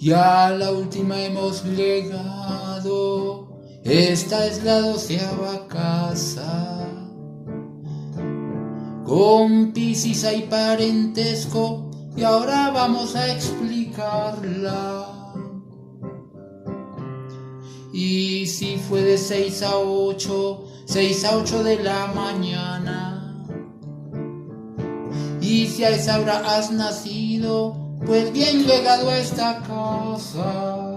y a la última hemos llegado. Esta es la 12ª casa. Con Piscis hay parentesco y ahora vamos a explicarla. Y si fue de 6 a 8 de la mañana, y si a esa hora has nacido, pues bien llegado a esta casa.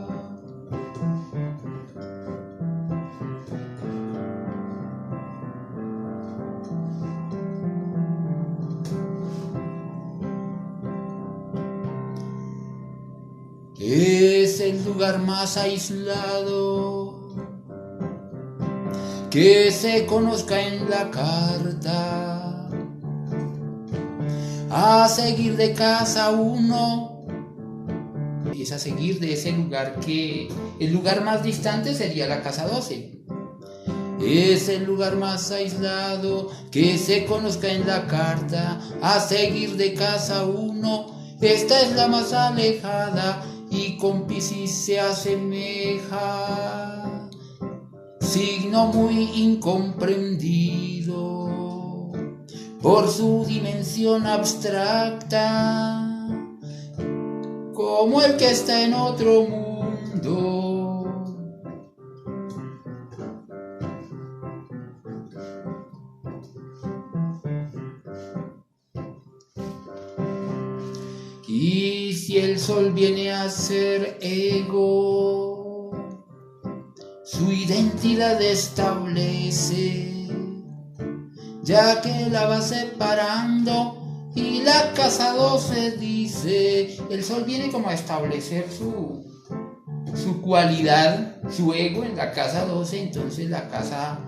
Es el lugar más aislado que se conozca en la carta. A seguir de casa 1 es a seguir de ese lugar, que el lugar más distante sería la casa 12. Es el lugar más aislado que se conozca en la carta. A seguir de casa 1, esta es la más alejada y con Piscis se asemeja. Signo muy incomprendido por su dimensión abstracta, como el que está en otro mundo. Y si el Sol viene a ser ego, su identidad establece, ya que la va separando y la casa 12 dice, el Sol viene como a establecer su cualidad, su ego en la casa 12, entonces la casa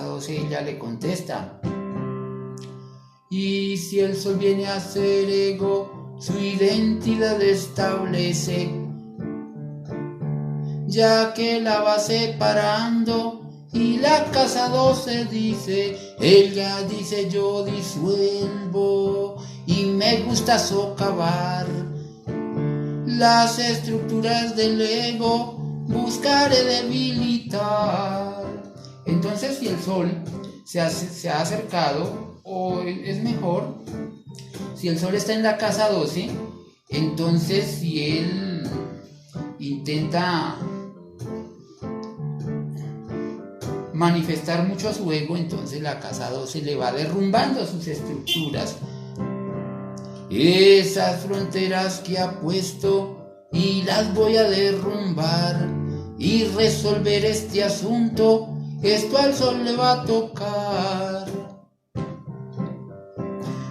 12 ya le contesta. Y si el Sol viene a ser ego, su identidad establece, ya que la va separando y la casa 12 dice, ella dice yo disuelvo y me gusta socavar las estructuras del ego, buscaré debilitar. Entonces si el Sol se ha acercado, o es mejor, si el Sol está en la casa 12, entonces si él intenta manifestar mucho su ego, entonces la casa 12 le va derrumbando sus estructuras. Esas fronteras que ha puesto y las voy a derrumbar y resolver este asunto. Esto al Sol le va a tocar.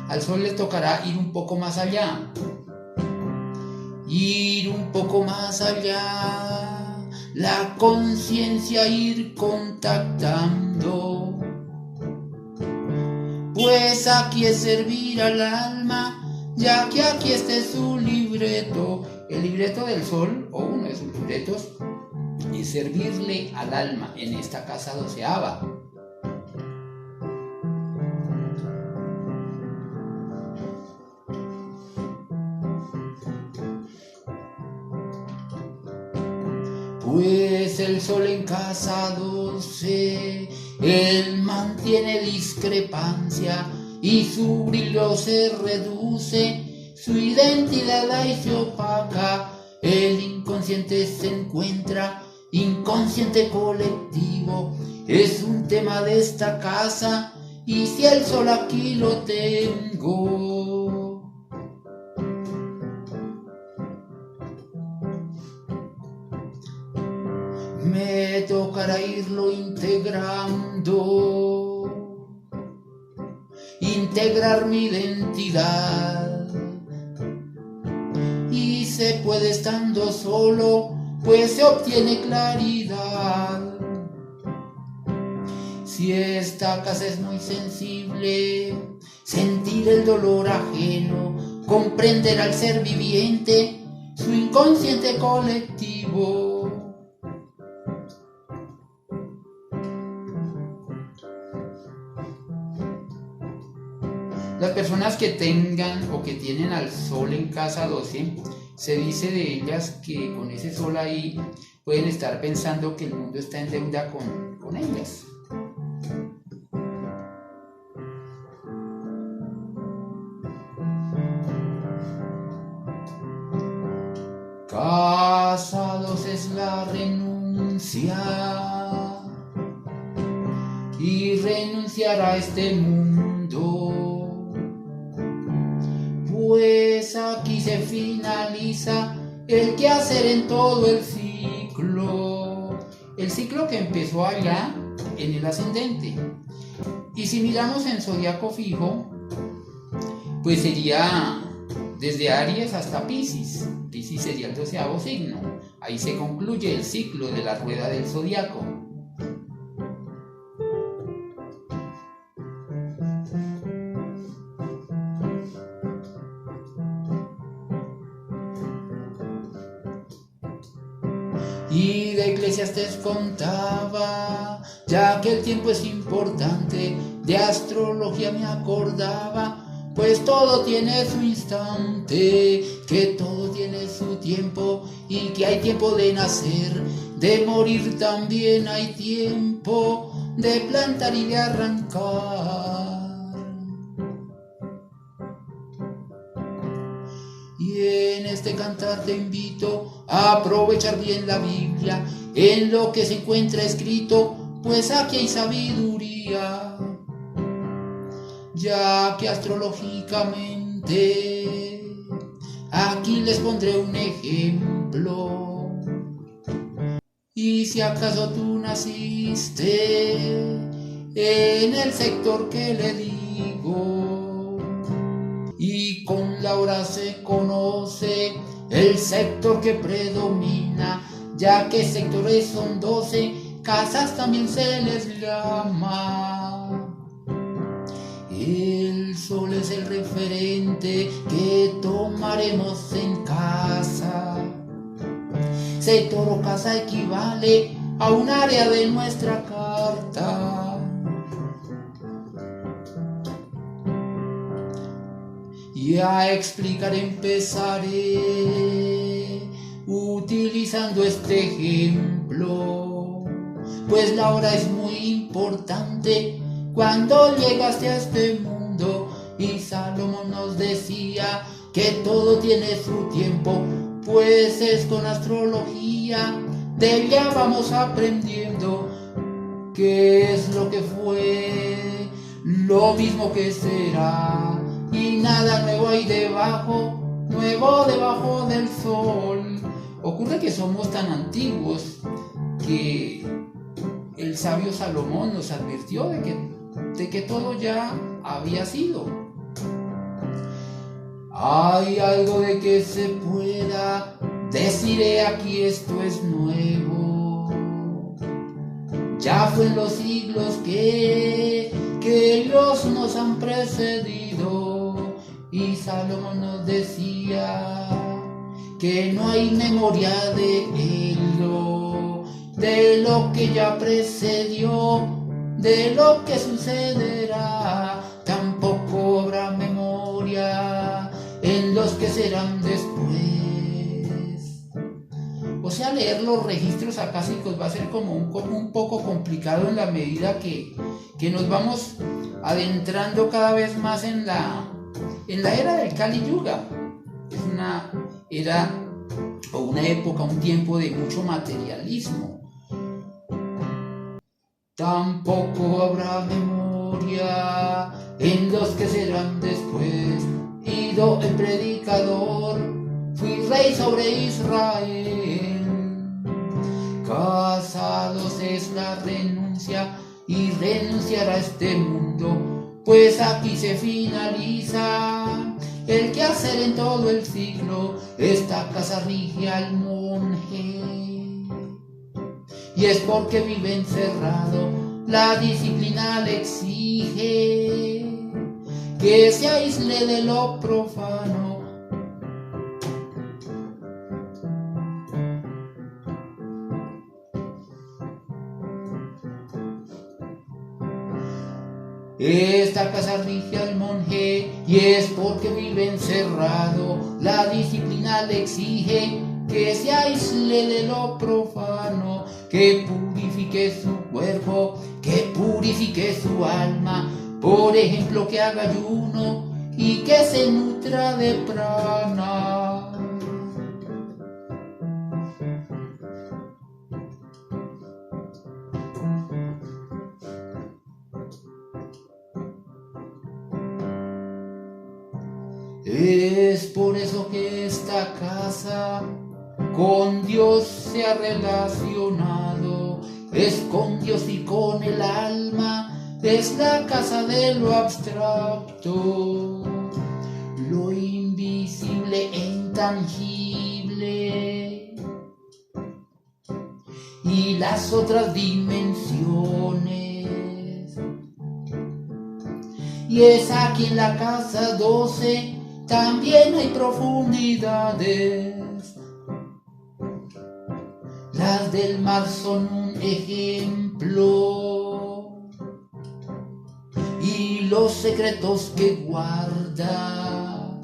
Al Sol le tocará ir un poco más allá. Ir un poco más allá. La conciencia ir contactando. Pues aquí es servir al alma, ya que aquí está su libreto. El libreto del Sol, o uno de sus libretos, es servirle al alma en esta casa 12ª. Pues el Sol en casa 12, él mantiene discrepancia y su brillo se reduce, su identidad ahí se opaca, el inconsciente se encuentra, inconsciente colectivo, es un tema de esta casa, y si el Sol aquí lo tengo. Me tocará irlo integrando, integrar mi identidad. Y se puede estando solo, pues se obtiene claridad. Si esta casa es muy sensible, sentir el dolor ajeno, comprender al ser viviente, su inconsciente colectivo. Las personas que tengan o que tienen al Sol en casa 12 Se dice de ellas que con ese sol ahí pueden estar pensando que el mundo está en deuda con ellas. Casados es la renuncia y renunciar a este mundo, pues aquí se finaliza el quehacer en todo el ciclo que empezó allá en el ascendente. Y si miramos en zodiaco fijo, pues sería desde Aries hasta Piscis. Piscis sería el 12º signo. Ahí se concluye el ciclo de la rueda del zodiaco. Y de Eclesiastés contaba, ya que el tiempo es importante, de astrología me acordaba, pues todo tiene su instante, que todo tiene su tiempo y que hay tiempo de nacer, de morir también hay tiempo, de plantar y de arrancar. Y en este cantar te invito a aprovechar bien la Biblia, en lo que se encuentra escrito, pues aquí hay sabiduría, ya que astrológicamente aquí les pondré un ejemplo. Y si acaso tú naciste en el sector que le digo, y con la hora se conoce el sector que predomina, ya que sectores son 12, casas también se les llama. El sol es el referente que tomaremos en casa. Sector o casa equivale a un área de nuestra carta. Y a explicar empezaré utilizando este ejemplo, pues la hora es muy importante cuando llegaste a este mundo. Y Salomón nos decía que todo tiene su tiempo, pues es con astrología de ella vamos aprendiendo qué es lo que fue, lo mismo que será, y nada nuevo hay nuevo debajo del sol. Ocurre que somos tan antiguos que el sabio Salomón nos advirtió de que todo ya había sido. Hay algo de que se pueda decir aquí, esto es nuevo. Ya fue en los siglos que ellos nos han precedido, y Salomón nos decía que no hay memoria de lo que ya precedió, de lo que sucederá, tampoco habrá memoria en los que serán después. O sea, leer los registros acásicos va a ser como un poco complicado en la medida que nos vamos adentrando cada vez más en la era del Kali Yuga. Es una era o una época, un tiempo de mucho materialismo. Tampoco habrá memoria en los que serán después. Ido el predicador, fui rey sobre Israel. Casados es la renuncia y renunciar a este mundo, pues aquí se finaliza el quehacer en todo el siglo. Esta casa rige al monje, y es porque vive encerrado, la disciplina le exige que se aísle de lo profano. Esta casa rige al monje y es porque vive encerrado. La disciplina le exige que se aísle de lo profano, que purifique su cuerpo, que purifique su alma. Por ejemplo, que haga ayuno y que se nutra de prana. Es por eso que esta casa con Dios se ha relacionado, es con Dios y con el alma, es la casa de lo abstracto, lo invisible e intangible, y las otras dimensiones. Y es aquí en la casa 12 también hay profundidades. Las del mar son un ejemplo, y los secretos que guarda.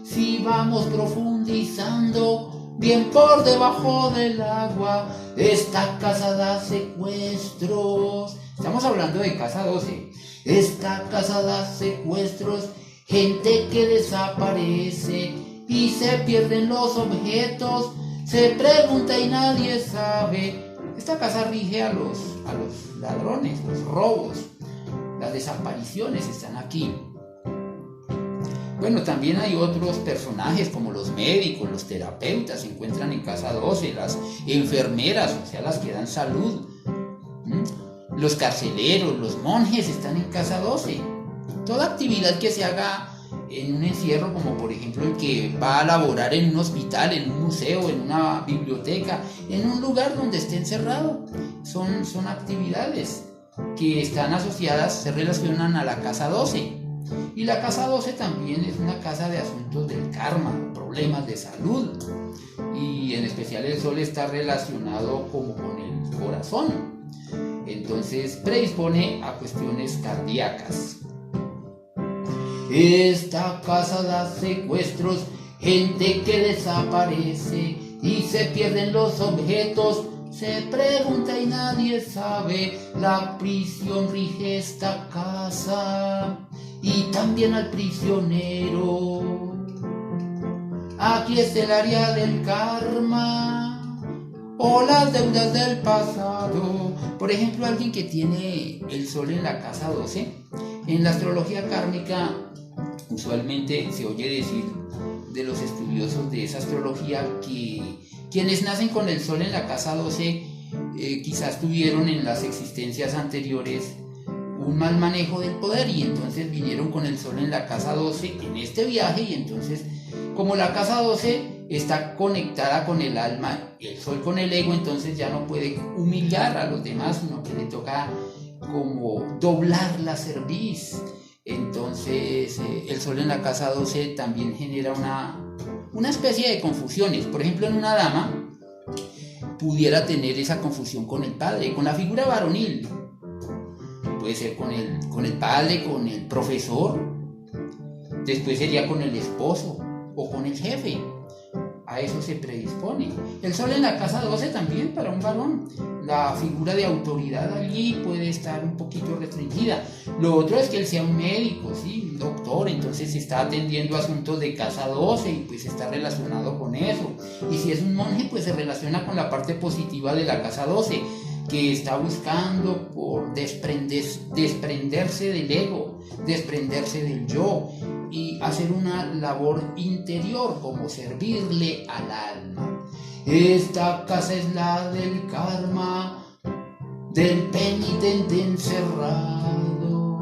Si vamos profundizando bien por debajo del agua, esta casa da secuestros. Estamos hablando de casa 12. Esta casa da secuestros, gente que desaparece y se pierden los objetos, se pregunta y nadie sabe. Esta casa rige a los ladrones, los robos, las desapariciones están aquí. Bueno, también hay otros personajes como los médicos, los terapeutas se encuentran en casa 12, las enfermeras, o sea, las que dan salud. Los carceleros, los monjes están en casa 12. Toda actividad que se haga en un encierro, como por ejemplo el que va a laborar en un hospital, en un museo, en una biblioteca, en un lugar donde esté encerrado, son actividades que están asociadas, se relacionan a la casa 12. Y la casa 12 también es una casa de asuntos del karma, problemas de salud. Y en especial el sol está relacionado como con el corazón. Entonces predispone a cuestiones cardíacas. Esta casa da secuestros, gente que desaparece y se pierden los objetos, se pregunta y nadie sabe. La prisión rige esta casa y también al prisionero. Aquí es el área del karma o las deudas del pasado. Por ejemplo, alguien que tiene el sol en la casa 12, en la astrología kármica usualmente se oye decir de los estudiosos de esa astrología que quienes nacen con el sol en la casa 12 quizás tuvieron en las existencias anteriores un mal manejo del poder y entonces vinieron con el sol en la casa 12 en este viaje, y entonces como la casa 12 está conectada con el alma, el sol con el ego, entonces ya no puede humillar a los demás, sino que le toca como doblar la cerviz. Entonces el sol en la casa 12 también genera una especie de confusiones. Por ejemplo, en una dama pudiera tener esa confusión con el padre, con la figura varonil. Puede ser con el padre, con el profesor, después sería con el esposo o con el jefe. A eso se predispone. El sol en la casa 12 también para un varón. La figura de autoridad allí puede estar un poquito restringida. Lo otro es que él sea un médico, ¿sí? Un doctor, entonces está atendiendo asuntos de casa 12 y pues está relacionado con eso. Y si es un monje, pues se relaciona con la parte positiva de la casa 12, que está buscando por desprenderse del ego, desprenderse del yo y hacer una labor interior como servirle al alma. Esta casa es la del karma, del penitente encerrado.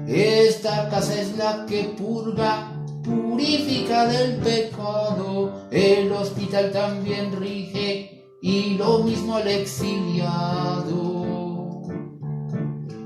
Esta casa es la que purifica del pecado. El hospital también rige y lo mismo al exiliado.